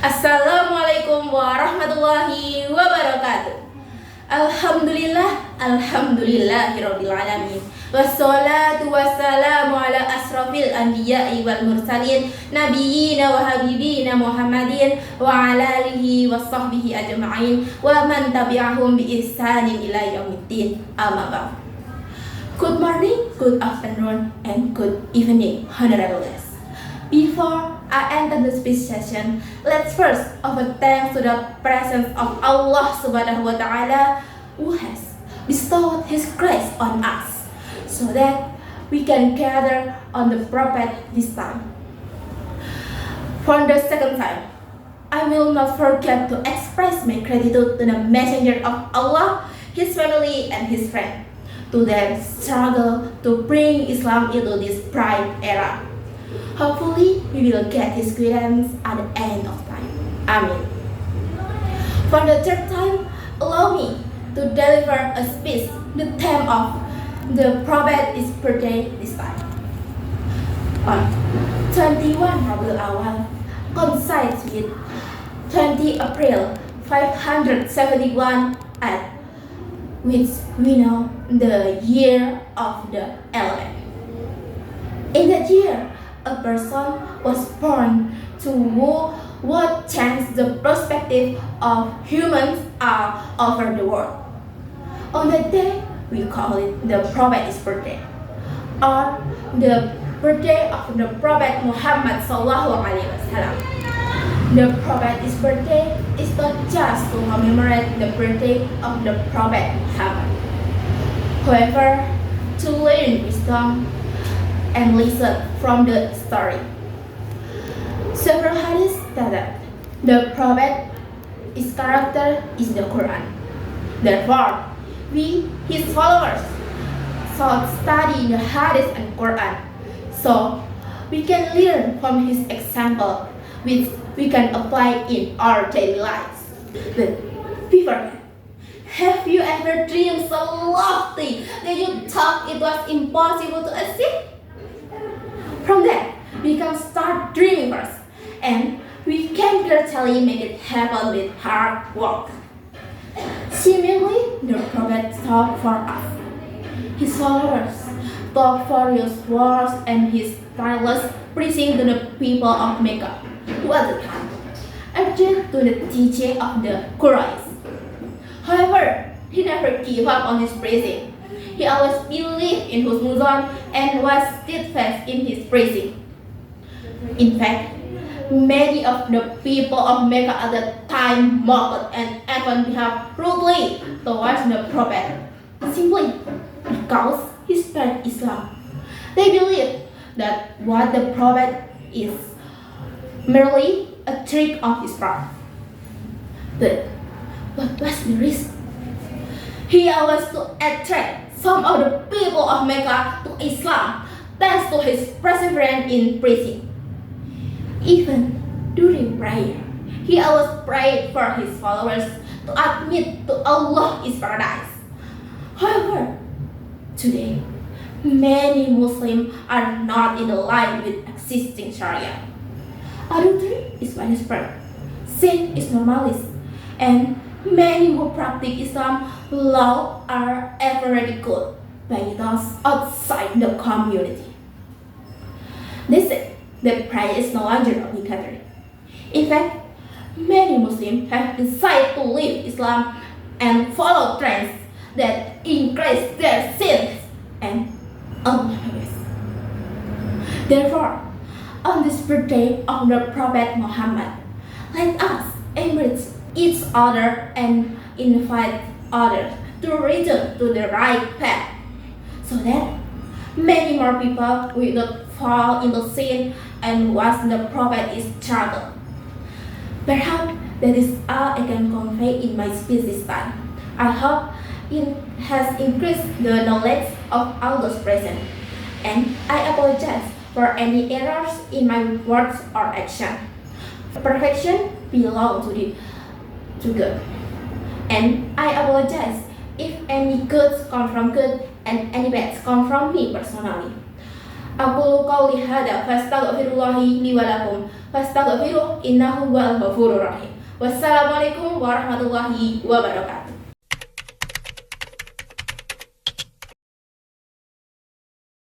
Assalamualaikum warahmatullahi wabarakatuh. Alhamdulillahirabbil alamin. Wassalatu wassalamu ala asrofil anbiya'i wal mursalin nabiyina wa habibina Muhammadin wa ala alihi wa sahbihi ajma'in wa man tabi'ahum bi ihsanin ila yaumiddin. Amma ba'd. Good morning, good afternoon, and good evening, honorable guests. Before I enter the speech session, let's first offer thanks to the presence of Allah Subhanahu wa Ta'ala, who has bestowed His grace on us so that we can gather on the Prophet this time. For the second time, I will not forget to express my gratitude to the Messenger of Allah, his family, and his friends to their struggle to bring Islam into this bright era. Hopefully, we will get His guidance at the end of time. Amen. For the third time, allow me to deliver a speech. The theme of the Prophet's birthday this time. On 21 Rabiul Awal coincides with 20 April 571 at which we know the year of the elephant. In that year, a person was born to what changed the perspective of humans all over the world. On that day, we call it the Prophet's birthday, or the birthday of the Prophet Muhammad Sallallahu Alaihi Wasallam. The Prophet's birthday is not just to commemorate the birthday of the Prophet Muhammad. However, to learn wisdom and listen from the story. Several hadiths stated the Prophet, his character is the Quran. Therefore, we, his followers, should study the hadith and Quran so we can learn from his example, which we can apply in our daily lives. But before that, have you ever dreamed so lofty that you thought it was impossible to achieve? From that, we can start dreaming first, and we can gradually make it happen with hard work. Seemingly, the Prophet taught for us. His followers taught various words and his tireless preaching to the people of Mecca, who at the time adhered to the teaching of the Quraysh. However, he never gave up on his preaching. He always believed in Husnuzan and was steadfast in his preaching. In fact, many of the people of Mecca at the time mocked and even behaved rudely towards the Prophet, simply because he spread Islam. They believed that what the Prophet is merely a trick of his part. But what was the reason? He always to attract some of the people of Mecca to Islam thanks to his perseverance in preaching. Even during prayer, he always prayed for his followers to admit to Allah is paradise. However, today, many Muslims are not in line with existing Sharia. Adultery is widespread, sin is normalized, and many who practice Islam law are ever ridiculed by those outside the community. They say that prayer is no longer obligatory. In fact, many Muslims have decided to leave Islam and follow trends that increase their sins and unhappiness. Therefore, on this birthday of the Prophet Muhammad, let us embrace each other and invite others to return to the right path so that many more people will not fall into sin and watch the Prophet's struggle. Perhaps that is all I can convey in my speech this time. I hope it has increased the knowledge of all those present, and I apologize for any errors in my words or action. Perfection belongs to God, and I apologize if any goods come from good and any bads come from me personally. Aku qouli hada fastaghfirullahi li wa lakum fastaghfiruh innahu huwal ghafurur rahim. Wassalamualaikum warahmatullahi wabarakatuh.